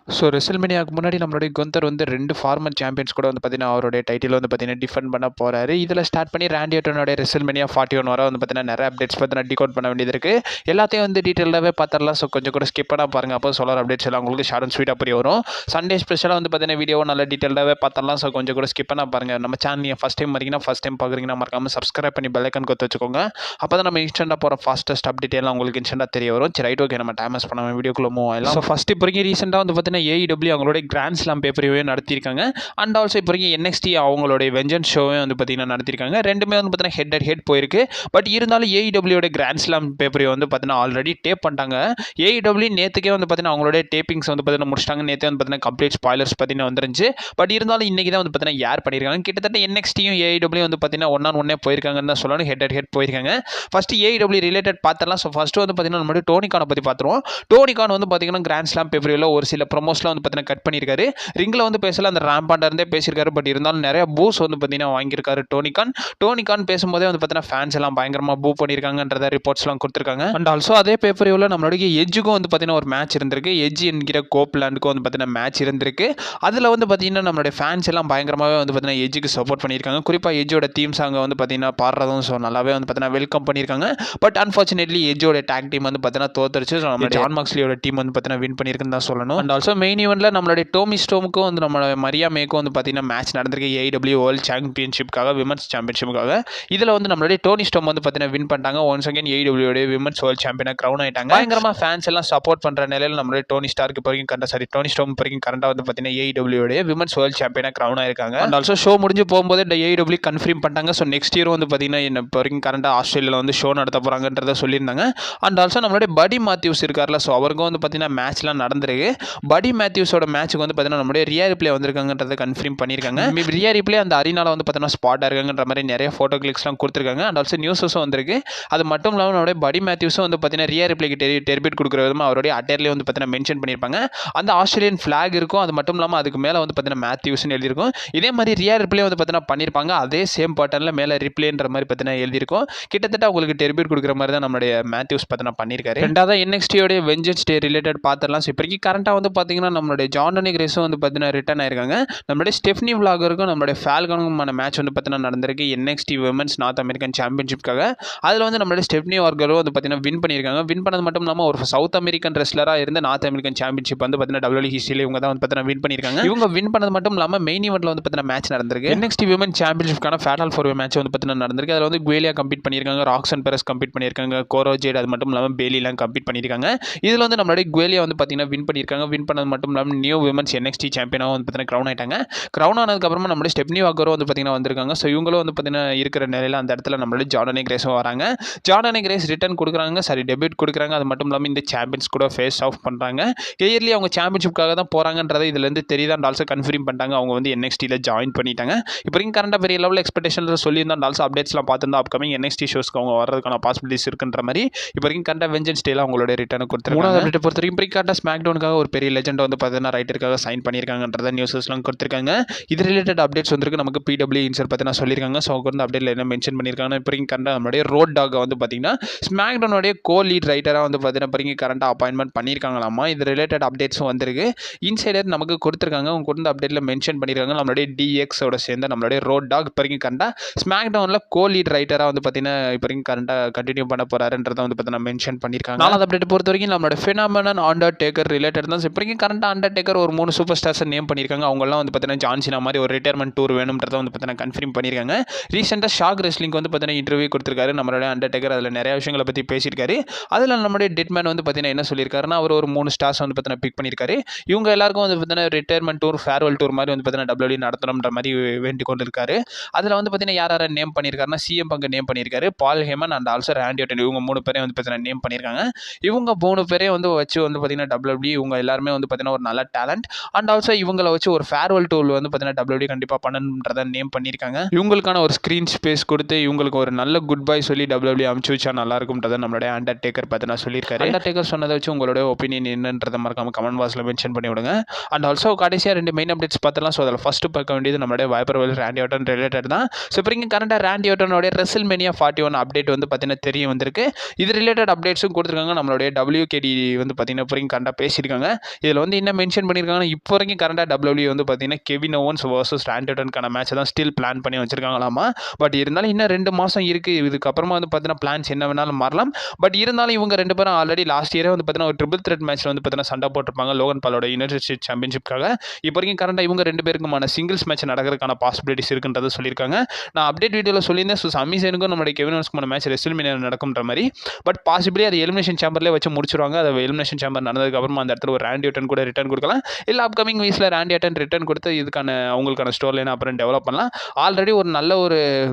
So ரெசல்மேனியாவுக்கு முன்னாடி நம்மளுடைய Gunder வந்து 2 ஃபார்மர் சாம்பியன்ஸ் கூட வந்து பார்த்தீங்கன்னா, அவருடைய டைட்டில் வந்து பார்த்தீங்கன்னா டிஃபெண்ட் பண்ண போறாரு. இதில் ஸ்டார்ட் பண்ணி ராண்டி ஆர்டனோட ரெசல்மேனியா 41 வரை வந்து பார்த்தீங்கன்னா, நிறைய அப்டேட்ஸ் பார்த்தீங்கன்னா டிகோட் பண்ண வேண்டியது இருக்கு. எல்லாத்தையும் வந்து டீட்டெயிலாகவே பார்த்துடலாம். ஸோ கொஞ்சம் கூட ஸ்கிப் பண்ணாம பாருங்க. அப்போ சொல்கிற அப்டேட்ஸ் எல்லாம் உங்களுக்கு ஷார்ட் அண்ட் ஸ்வீட்டாக புரிய வரும். சண்டே ஸ்பெஷலாக வந்து பார்த்தீங்கன்னா, வீடியோவை நல்லா டீட்டெயிலாகவே பார்த்துடலாம். ஸோ கொஞ்சம் கூட ஸ்கிப் பண்ணாம பாருங்க. நம்ம சேனல் நீங்கள் ஃபஸ்ட் டைம் வரீங்கன்னா, ஃபஸ்ட் டைம் பார்க்குறீங்கன்னா மறக்காம சப்ஸ்கிரைப் பண்ணி பெல் ஐக்கான் கொடுத்து வச்சுக்கோங்க. அப்போ தான் நம்ம இன்ஸ்டன்ட்டாக போகிற ஃபாஸ்டஸ்ட் அப்டேட் எல்லாம் உங்களுக்கு இன்ஸ்டன்ட்டாக தெரிய வரும். சரி ரைட், ஓகே, நம்ம டைம் வேஸ்ட் பண்ணாமல் வீடியோக்குள்ள மூவ் ஆகலாம். ஸோ ஃபஸ்ட் இப்போ வரைக்கும் ரீசெண்டாக வந்து பார்த்தீங்கன்னா AEW அவங்களோட கிராண்ட் ஸ்லாம் பேப்பரையே நடத்தியிருக்காங்க. அண்ட் ஆல்சோ இப்போ வரைக்கும் NXT அவங்களுடைய வெஞ்சன்ஸ் ஷோவே வந்து பார்த்தீங்கன்னா நடத்தியிருக்காங்க. ரெண்டுமே வந்து பார்த்தீங்கன்னா ஹெட் அட் ஹெட் போயிருக்கு. பட் இருந்தாலும் AEWயோட கிராண்ட் ஸ்லாம் பேப்பரை வந்து பார்த்தீங்கன்னா ஆல்ரெடி டேப் பண்ணிட்டாங்க. AEW நேற்றுக்கே வந்து பார்த்தீங்கன்னா அவங்களுடைய டேப்பிங்ஸ் வந்து பார்த்தீங்கன்னா முடிச்சிட்டாங்க. நேற்றே வந்து பார்த்தீங்கன்னா கம்ப்ளீட் ஸ்பாய்லர்ஸ் பார்த்தீங்கன்னா வந்துருந்துச்சு. பட் இருந்தாலும் இன்னைக்கு தான் வந்து பார்த்தீங்கன்னா யார் பண்ணியிருக்காங்க. கிட்டத்தட்ட NXTயும் AEW வந்து பார்த்தீங்கன்னா ஒன்னே போயிருக்காங்கன்னு தான் சொல்லணும். ஹெட் அட் ஹெட் போயிருக்காங்க. ஃபர்ஸ்ட் AEW ரிலேட்டட் பார்த்தலாம். ஸோ ஃபர்ஸ்ட் வந்து பார்த்தீங்கன்னா நம்மளுடைய டோனி கானை பற்றி பார்த்துருவோம். டோனி கான் வந்து பார்த்தீங்கன்னா கிராண்ட் ஸ்லாம் பேப்பரில் ஒரு சில ப்ரொமோஸ்லாம் வந்து பார்த்தீங்கன்னா கட் பண்ணியிருக்காரு. ரிங்கில் வந்து பேசல, அந்த ரேம்பாண்டா இருந்தே பேசியிருக்காரு. பட் இருந்தாலும் நிறைய பூஸ் வந்து பார்த்தீங்கன்னா வாங்கியிருக்காரு டோனி கான் பேசும்போதே வந்து பார்த்தீங்கன்னா ஃபேன்ஸ் எல்லாம் பயங்கரமாக பூ பண்ணியிருக்காங்கன்றத ரிப்போர்ட்ஸ்லாம் கொடுத்துருக்காங்க. அண்ட் ஆல்சோ அதே பேப்பரில் நம்மளுடைய எஜ்ஜுக்கும் வந்து பார்த்தீங்கன்னா ஒரு மேட்ச் இருந்திருக்கு. எஜ் என்கிற கோப்லாண்டுக்கும் வந்து பார்த்தீங்கன்னா மேட்ச் இருந்திருக்கு. அதில் வந்து பார்த்தீங்கன்னா நம்மளுடைய ஃபேன்ஸ் எல்லாம் பயங்கரமாகவே வந்து பார்த்தீங்கன்னா எஜ்ஜுக்கு சப்போர்ட் பண்ணியிருக்காங்க. குறிப்பாக எஜ்ஜோட தீம் சாங்கை வந்து பார்த்தீங்கன்னா பாடுறதும் ஸோ நல்லாவே வந்து பார்த்தீங்கன்னா வெல்கம் பண்ணியிருக்காங்க. பட் அன்ஃபார்ச்சுனேட்லி எஜ்ஜோட டேக் டீம் வந்து பார்த்தீங்கன்னா தோத்துருச்சு. ஸோ நம்ம ஜான் மாக்ஸ்லியோட டீம் வந்து பார்த்தீங்கன்னா வின் பண்ணியிருக்குன்னு தான் சொல்லணும். அண்ட் ஆல்சோ மெயின் ஈவெண்ட்ல நம்மளுடைய டோமி ஸ்டோமுக்கும் வந்து நம்ம மரியா மேக்கும் வந்து பார்த்தீங்கன்னா மேட்ச் நடந்திருக்கு. AEW வேர்ல்ட் சாம்பியன்ஷிப்காக, விமன்ஸ் சாம்பியன்ஷிப்புக்காக. இதில் வந்து நம்மளுடைய டோனி ஸ்டோம் வந்து பார்த்தீங்கன்னா வின் பண்ணிட்டாங்க. Once again AEW women's world சாம்பியனாக க்ரௌன் ஆயிட்டாங்க. பயங்கரமாக ஃபேன்ஸ் எல்லாம் சப்போர்ட் பண்ணுற நிலையில் நம்மளுடைய டோனி ஸ்டார்க்கு இப்போ வரைக்கும் டோனி ஸ்டோம் வரைக்கும் கரண்டாக வந்து பார்த்தீங்கன்னா AEW விமன்ஸ் வேர்ல்ட் சாம்பியனாக க்ரௌன் ஆயிருக்காங்க. அண்ட் ஆல்சோ ஷோ முடிஞ்சு போகும்போது AEW கன்ஃபார்ம் பண்ணிட்டாங்க. ஸோ நெக்ஸ்ட் இயர் வந்து பார்த்தீங்கன்னா இப்போ வரைக்கும் கரண்டாக ஆஸ்திரேலியாவில் வந்து ஷோ நடத்த போகிறாங்கன்றத சொல்லியிருந்தாங்க. அண்ட் ஆல்சோ நம்மளுடைய படி மேத்யூஸ் இருக்கார்ல, ஸோ அவருக்கும் வந்து பார்த்தீங்கன்னா மேட்ச்லாம் நடந்திருக்கு. படி மேத்யூஸோட மேட்ச்சுக்கு வந்து பார்த்தீங்கன்னா நம்மளுடைய ரியா ரிப்ளே வந்திருக்காங்கன்றதை கன்ஃபார்ம் பண்ணியிருக்காங்க. ரியா ரிப்ளே அந்த அரினால வந்து பார்த்தீங்கன்னா ஸ்பாட்டாக இருக்காங்கன்ற மாதிரி நிறைய ஃபோட்டோ கிளிக்ஸ்லாம் கொடுத்துருக்காங்க. அண்ட் ஆல்சோ நியூஸஸும் வந்திருக்கு. அது மட்டும் இல்லாமல் நம்மளுடைய படி மேத்யூஸும் வந்து பார்த்தீங்கன்னா ரியா ரிப்ளேக்கு டெர்பிட் கொடுக்குற விதமாக அவருடைய அட்டேர்லேயே வந்து பார்த்தீங்கன்னா மென்ஷன் பண்ணியிருப்பாங்க. அந்த ஆஸ்திரேலியன் ஃபிளாக் இருக்கும். அது மட்டும் இல்லாமல் அதுக்கு மேலே வந்து பார்த்தீங்கன்னா மேத்யூஸ்னு எழுதியிருக்கும். இதே மாதிரி ரியா ரிப்ளே வந்து பார்த்தீங்கன்னா பண்ணியிருப்பாங்க. அதே சேம் பேட்டர்னில் மேலே ரிப்ளேன்ற மாதிரி பார்த்தீங்கன்னா எழுதியிருக்கும். கிட்டத்தட்ட அவங்களுக்கு டெர்பிட் கொடுக்குற மாதிரி தான் நம்மளுடைய மேத்யூஸ் பார்த்தீங்கன்னா பண்ணியிருக்காரு. ரெண்டாவது NXTயோடைய வெஞ்சன்ஸ் டே ரிலேட்டட் பார்த்துடலாம். ஸோ இப்போதைக்கு கரண்டாக வந்து பார்த்தீங்கன்னா நம்மளுடைய ஜார்டனி கிரேஸும் வந்து பார்த்தீங்கன்னா ரிட்டர்ன் ஆயிருக்காங்க. நம்மளுடைய ஸ்டெஃப்னி விலாகருக்கும் நம்மளுடைய ஃபால்கனுக்குமான மேட்ச் வந்து பார்த்தீங்கன்னா நடந்திருக்கு. NXT விமன்ஸ் நார்த் அமெரிக்கன் சாம்பியன்ஷிப்காக. அதில் வந்து நம்மளுடைய ஸ்டெஃப்னி வார்கரும் வந்து பார்த்தீங்கன்னா வின் பண்ணியிருக்காங்க. வின் பண்ணது மட்டும் இல்லாமல் ஒரு சவுத் அமெரிக்கன் ரெஸ்லராக இருந்து நார்த் அமெரிக்கன் சாம்பியன்ஷிப் வந்து பார்த்தீங்கன்னா WWE ஹிஸ்டரியில் இவங்க தான் வந்து பார்த்தீங்கன்னா வின் பண்ணியிருக்காங்க. இவங்க வின் பண்ணது மட்டும் இல்லாமல் மெயின் ஈவெண்ட்டில் வந்து பார்த்தீங்கன்னா மேட்ச் நடந்திருக்கு. NXT விமன் சாம்பியன்ஷிப்கான ஃபேட்டல் 4 மேட்ச் வந்து பார்த்தீங்கன்னா நடந்திருக்கு. அதில் வந்து குவேலியா கம்ப்ளீட் பண்ணியிருக்காங்க, ராக்ஸன் பெரஸ் கம்ப்ளீட் பண்ணியிருக்காங்க, கோரோ ஜேட் அது மட்டும் இல்லாமல் பேலிலாம் கம்ப்ளீட் பண்ணியிருக்காங்க. இதில் வந்து நம்மளுடைய குவேலியா வந்து பார்த்தீங்கன்னா வின் பண்ணியிருக்காங்க. வின் பண்ணது மட்டும் இல்லாமல் நியூ விமன்ஸ் NXT சாம்பியனாக வந்து பார்த்தீங்கன்னா க்ரௌன் ஆயிட்டாங்க. க்ரௌன் ஆனதுக்கப்புறமா நம்மளுடைய ஸ்டெப்னி வாக்கரும் வந்து பார்த்தீங்கன்னா வந்திருக்காங்க. ஸோ இவங்களும் வந்து பார்த்தீங்கன்னா இருக்கிற நிலையில் அந்த இடத்துல நம்மளுடைய ஜார்டனி கிரேஸும் வராங்க. ஜார்டனி கிரேஸ் ரிட்டர்ன் கொடுக்குறாங்க, டெபியூட் கொடுக்குறாங்க. அது மட்டும் இல்லாமல் இந்த சாம்பியன்ஸ் கூட ஃபேஸ் ஆஃப் பண்ணுறாங்க. கிளியர்லி அவங்க சாம்பியன்ஷிப்காக தான் போகிறாங்கன்றதை இதுலேருந்து தெரியுது. அண்ட் ஆல்சோ கன்ஃபார்ம் பண்ணிட்டாங்க அவங்க வந்து NXTயில் ஜாயின் பண்ணிட்டாங்க. இப்போ வரைக்கும் கரண்டாக பெரிய லெவல் எக்ஸ்பெக்டேஷனில் சொல்லியிருந்தா அண்ட் ஆல்சோ அப்டேட்ஸ்லாம் பார்த்துருந்தா அப்கமிங் NXT ஷோஸ்க்கு அவங்க வரதுக்கான பாசிபிலிட்டிஸ் இருக்குன்ற மாதிரி இப்போ வரைக்கும் கரண்டாக வெஞ்சன்ஸ் டேல அவங்களுடைய ரிட்டர்ன் கொடுத்துருக்காங்க. மூணாவது அப்டேட் பொறுத்த வரைக்கும் கரண்டாக ஸ்மாக்டவுனுக்காக ஒரு பெரிய லெஜெண்ட் வந்து பார்த்தீங்கன்னா ரைட்டருக்காக சைன் பண்ணியிருக்காங்கன்றத நியூஸஸ்லாம் கொடுத்துருக்காங்க. இது ரிலேட்டட் அப்டேட்ஸ் வந்துருக்கு. நமக்கு PW இன்சர் பார்த்தீங்கன்னா சொல்லியிருக்காங்க. ஸோ அவங்க வந்து அப்டேட்டில் என்ன மென்ஷன் பண்ணியிருக்காங்க. இப்போ வரைக்கும் கரண்டாக நம்மளுடைய ரோட் டாக் வந்து பார்த்தீங்கன்னா ஸ்மாக்டவுனுடைய கோ லீட் ரைட்டராக வந்து பார்த்தீங்கன்னா இப்போ வரைக்கும் கரண்டாக அப்பாயின்மெண்ட் பண்ணியிருக்காங்களாமா. இது ரிலேட்டட் அப்டேட்ஸும் வந்திருக்கு. இன்சைடர் நமக்கு கொடுத்துருக்காங்க. அவங்க கொடுத்த அப்டேட்டில் மென்ஷன் பண்ணியிருக்காங்க. நம்மளுடைய DXோட சேர்ந்த நம்மளுடைய ரோட் டாக் இப்போ வரைக்கும் கரண்டாக ஸ்மாக்டவுனில் கோ லீட் ரைட்டராக வந்து பார்த்தீங்கன்னா இப்போ வரைக்கும் கரண்டாக கண்டினியூ பண்ண போறாருன்றதை வந்து பார்த்தீங்கன்னா மென்ஷன் பண்ணியிருக்காங்க. நாலாவது அப்டேட் பொறுத்த வரைக்கும் நம்மளோட ஃபினாமினன் அண்டர்டேக்கர் ரிலேட்டட் தான். இப்போ வரைக்கும் கரண்டாக அண்டர்டேக்கர் ஒரு 3 சூப்பர் ஸ்டார்ஸை நேம் பண்ணியிருக்காங்க. அவங்களாம் வந்து பார்த்தீங்கன்னா ஜான்சினா மாதிரி ஒரு ரிட்டையர்மெண்ட் டூர் வேணும்ன்றதை வந்து பார்த்தீங்கன்னா கன்ஃபார்ம் பண்ணியிருக்காங்க. ரீசெண்டாக ஷாக் ரெஸ்லிங்க்கு வந்து பார்த்தீங்கன்னா இன்டர்வியூ கொடுத்துருக்காரு நம்மளோட அண்டர்டேக்கர். அதில் நிறைய விஷயங்களை பற்றி பேசியிருக்காரு. அதில் நம்மளுடைய டெட்மேன் வந்து பார்த்தீங்கன்னா என்ன சொல்லியிருக்காருன்னா அவர் ஒரு 3 ஸ்டார்ஸ் வந்து பார்த்தீங்கன்னா பிக் பண்ணியிருக்காரு. இவங்க எல்லாருக்கும் வந்து பார்த்தீங்கன்னா ரிட்டையர்மெண்ட் டூர், ஃபேர்வெல் டூர் மாதிரி வந்து பார்த்தீங்கன்னா WWE நடத்தணுன்ற மாதிரி வேண்டிக் கொண்டு இருக்காரு. அதில் வந்து பார்த்தீங்கன்னா யாரை நேம் பண்ணியிருக்காருன்னா CM பங்கு நேம் பண்ணியிருக்காரு, பால் Hemen and also Randy Ardern. இவங்க 3 பேரையும் வந்து பார்த்தீங்கன்னா நேம் பண்ணியிருக்காங்க. இவங்க 3 பேரையும் வந்து வச்சு வந்து பார்த்தீங்கன்னா WWE இவங்க எல்லாருமே வந்து பார்த்தீங்கன்னா ஒரு நல்ல டேலண்ட். அண்ட் ஆல்சோ இவங்களை வச்சு ஒரு ஃபேர்வெல் டூர் வந்து பார்த்தீங்கன்னா WWE கண்டிப்பாக பண்ணணுன்றதை நேம் பண்ணியிருக்காங்க. இவங்களுக்கான ஒரு ஸ்க்ரீன் ஸ்பேஸ் கொடுத்து இவங்களுக்கு ஒரு நல்ல குட் பை சொல்லி WWE அமுச்சு வச்சா நல்லா இருக்கும்ன்றதை நம்மளுடைய அண்டர்டேக்கர் பார்த்தீங்கன்னா சொல்லியிருக்காரு. அண்டர்டேக்கர் சொன்னதை வச்சு உங்களோட ஒப்பீனியன் என்னன்றதை மறக்காம கமெண்ட் பாக்ஸில் மென்ஷன் பண்ணி விடுங்க. அண்ட் ஆல்சோ கடைசியாக 2 மெயின் அப்டேட்ஸ் பார்த்தலாம். ஸோ அதில் ஃபர்ஸ்ட் பார்க்க வேண்டியது நம்மளுடைய வைப்பர் வேல் ராண்டி ஆர்டன் ரிலேட்டட் தான். ஸோ இப்போ இங்கே கரண்டாக ராண்டி ஆர்டனோட ரெசல்மேனியா 41 அப்டேட் வந்து பார்த்தீங்கன்னா தெரிய வந்திருக்கு. இது ரிலேட்டட் அப்டேட்ஸும் கொடுத்துருக்காங்க. நம்மளுடைய WKD வந்து பார்த்தீங்கன்னா இப்போ கரண்டாக பேசியிருக்காங்க. இது இதில் வந்து என்ன மென்ஷன் பண்ணியிருக்காங்கன்னா இப்போ வரைக்கும் கரண்டாக WWE வந்து பார்த்தீங்கன்னா கெவின் ஓவன்ஸ் வர்சஸ் ராண்டி ஆர்டனுக்கான மேட்ச் தான் ஸ்டில் பிளான் பண்ணி வச்சிருக்காங்களாமா. பட் இருந்தாலும் இன்னும் 2 மாதம் இருக்குது. இதுக்கப்புறமா வந்து பார்த்தீங்கன்னா பிளான்ஸ் என்ன வேணாலும் மாறலாம். பட் இருந்தாலும் இவங்க 2 பேரும் ஆல்ரெடி லாஸ்ட் இயரே வந்து பார்த்தீங்கன்னா ஒரு ட்ரிபிள் த்ரெட் மேட்ச்சில் வந்து பார்த்தீங்கன்னா சண்டை போட்டிருப்பாங்க லோகன் பாலோட யுனைடெட் ஸ்டேட்ஸ் சாம்பியன்ஷிப்காக. இப்போ வரைக்கும் கரண்டாக இவங்க 2 பேருக்குமான சிங்கிள்ஸ் மேட்ச் நடக்கிறதுக்கான பாசிபிலிட்டிஸ் இருக்குன்றதை சொல்லியிருக்காங்க. நான் அப்டேட் வீடியோவில் சொல்லியிருந்தேன். ஸோ சமி சேனுக்கும் நம்மளுடைய கெவின் ஓவன்ஸ்க்குமான மேட்ச் ரெஸ்ல்மேனியா நடக்கும்ன்ற மாதிரி. பட் பாசிபிளி அது எலிமினேஷன் சேம்பர்லேயே வச்சு முடிச்சிருவாங்க. அது எலிமினேஷன் சேம்பர் நடந்ததுக்கப்புறமா அந்த இடத்துல ஒரு ராண்டி ஆர்டன் கூட ரிட்டர்ன் கொடுக்கலாம். இல்லை அப்கமிங் வீக்ஸில் ராண்டி ஆர்டன் ரிட்டர்ன் கொடுத்து இதுக்கான அவங்களுக்கான ஸ்டோரி லைன் அப்புறம் டெவலப் பண்ணலாம். ஆல்ரெடி ஒரு நல்ல ஒரு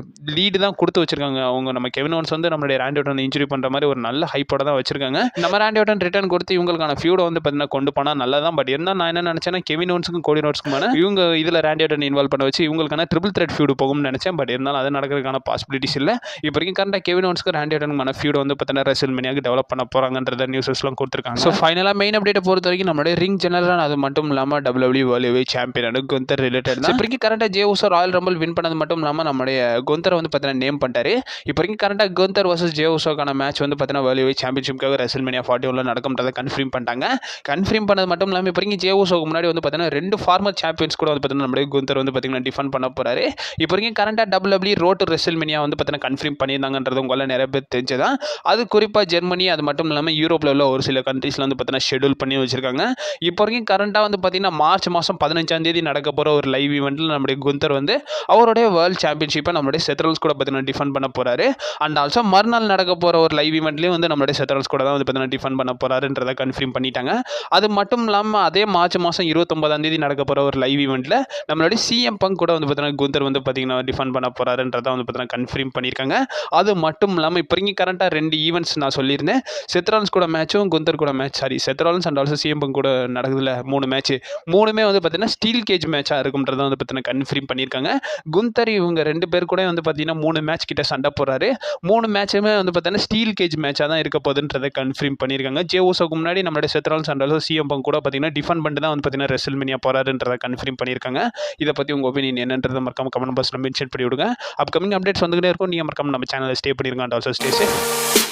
லீடு தான் கொடுத்து வச்சிருக்காங்க. அவங்க நம்ம கெவின் ஓவன்ஸ் வந்து நம்மளுடைய ராண்டி ஆர்டன் இன்ஜுரி பண்ணுற மாதிரி ஒரு நல்ல ஹைப்போட தான் வச்சிருக்காங்க. நம்ம ராண்டி ஆர்டன் ரிட்டர்ன் கொடுத்து இவங்களுக்கான ஃபியூடை வந்து பார்த்தீங்கன்னா கொண்டு போனால் நல்லதான். பட் இருந்தால் நான் என்ன நினச்சேன்னா கெவின் ஓவன்ஸுக்கும் கோடி ரோட்ஸ்க்குமான இவங்க இதில் ராண்டி ஆர்டன் இன்வால்வ் பண்ண வச்சு இவங்களுக்கான ட்ரிபிள் த்ரெட் ஃபியூடு போகும்னு நினச்சேன். பட் இருந்தாலும் அது நடக்கிறதுக்கான பாசிபிலிட்டிஸ் இல்லை. இப்போ வரைக்கும் கரண்டாக கெவின் ஓவன்ஸ்க்கு ராண்டி ஆர்டனுக்கான ஃபியூடை வந்து பார்த்தீங்கன்னா ரெஸ்ல்மேனியாவுக்கு டெவலப் பண்ண போகிறாங்கன்றத நியூஸஸ்லாம் கொடுத்துருக்காங்க. ஸோ ஃபைனலாக மெயின் அப்டேட்டை பொறுத்த வரைக்கும் நம்மளுடைய ரிங் ஜெனரல் அது மட்டும் இல்லாமல் WWE world heavyweight champion Gunther related தான். இப்போ வரைக்கும் கரண்டாக Jey Uso royal rumble win பண்ணது மட்டும் இல்லாமல் நம்மளுடைய குந்தரை வந்து பார்த்தீங்கன்னா நேம் பண்ணிட்டாரு. இப்போ வரைக்கும் கரண்டாக குந்தர் வர்சஸ் ஜே உசோக்கான மேட்ச் வந்து பார்த்தீங்கன்னா வேர்ல்ட் ஹெவிவெயிட் சாம்பியன்ஷிப்காக ரெஸ்ல்மேனியா 41 நடக்கும்ன்றதை கன்ஃபார்ம் பண்ணிட்டாங்க. கன்ஃபார்ம் பண்ணது மட்டும் இல்லாமல் இப்போ வரைக்கும் ஜே உசோக்கு முன்னாடி வந்து பார்த்தீங்கன்னா 2 ஃபார்மர் சாம்பியன்ஸ் கூட வந்து பார்த்தீங்கன்னா நம்மளுடைய குந்தர் வந்து பார்த்தீங்கன்னா டிஃபெண்ட் பண்ண போறாரு. இப்போ வரைக்கும் கரண்டாக WWE ரோட் டு ரெஸ்ல்மேனியா வந்து பார்த்தீங்கன்னா கன்ஃபார்ம் பண்ணியிருந்தாங்கன்றது உங்களால் நிறைய பேர் தெரிஞ்சதான். அது குறிப்பாக ஜெர்மனி அது மட்டும் இல்லாமல் யூரோப்பில் உள்ள ஒரு சில கண்ட்ரீஸில் வந்து பார்த்தீங்கன்னா ஷெடியூல் பண்ணி வச்சிருக்காங்க. இப்போ வரைக்கும் கரண்டாக வந்து பார்த்தீங்கன்னா மார்ச் மாதம் 15ஆம் தேதி நடக்க போகிற ஒரு லைவ் ஈவெண்ட்டில் நம்முடைய குந்தர் வந்து அவருடைய வேர்ல்ட் சாம்பியன்ஷிப்பை நம்மளுடைய செத்ரோல்ஸ் கூட பார்த்தீங்கன்னா டிஃபெண்ட் பண்ண போறாரு. அண்ட் ஆல்சோ மறுநாள் நடக்க போகிற ஒரு லைவ் ஈவெண்ட்லேயும் வந்து நம்மளுடைய செத்ரோல்ஸ் கூட தான் வந்து பார்த்தீங்கன்னா டிஃபெண்ட் பண்ண போறாருன்றதை கன்ஃபார்ம் பண்ணிட்டாங்க. அது மட்டும் இல்லாமல் அதே மார்ச் மாதம் 29ஆம் தேதி நடக்க போகிற ஒரு லைவ் ஈவெண்ட்டில் நம்மளுடைய சிஎம் பங்க் கூட வந்து பார்த்தீங்கன்னா குந்தர் வந்து பார்த்தீங்கன்னா டிஃபெண்ட் பண்ண போறாருன்றதை வந்து பார்த்தீங்கன்னா கன்ஃபார்ம் பண்ணியிருக்காங்க. அது மட்டும் இல்லாமல் இப்போ வரைக்கும் கரண்டாக 2 ஈவெண்ட்ஸ் நான் சொல்லியிருந்தேன். செத்ராலன்ஸ் கூட மேட்சும் குந்தர் கூட match செத்ராலன்ஸ் and also CM bunk கூட நடக்குதுல 3 மேட்ச் 3மே வந்து பார்த்தீங்கன்னா ஸ்டீல் கேஜ் மேட்சாக இருக்கும்ன்றதை வந்து பார்த்தீங்கன்னா கன்ஃபார்ம் பண்ணியிருக்காங்க. குந்தர் இவங்க 2 பேர் கூட வந்து பார்த்தீங்கன்னா 3 மேட்ச் கிட்ட சண்டை போடுறாரு. 3 மேட்சுமே வந்து பார்த்தீங்கன்னா ஸ்டீல் கேஜ் மேட்சாக தான் இருக்க போகுதுன்றதை கன்ஃபார்ம் பண்ணியிருக்காங்க. ஜே உசோக்கு முன்னாடி நம்மளுடைய செத்ராலன்ஸ் அண்ட் ஆல்சோ சிஎம் பங்க் கூட பார்த்தீங்கன்னா டிஃபெண்ட் பண்ணிட்டு தான் வந்து பார்த்தீங்கன்னா ரெஸ்ல்மேனியா போறாருன்றதை கன்ஃபார்ம் பண்ணியிருக்காங்க. இதை பற்றி உங்கள் ஒப்பீனியன் என்னன்றதை மறக்காம கமெண்ட் பாக்ஸில் மென்ஷன் பண்ணி விடுங்க. அப்கமிங் அப்டேட்ஸ் வந்துகிட்டே இருக்கும். நீங்கள் மறக்காம நம்ம சேனலை ஸ்டே பண்ணிருங்க. And also stay safe.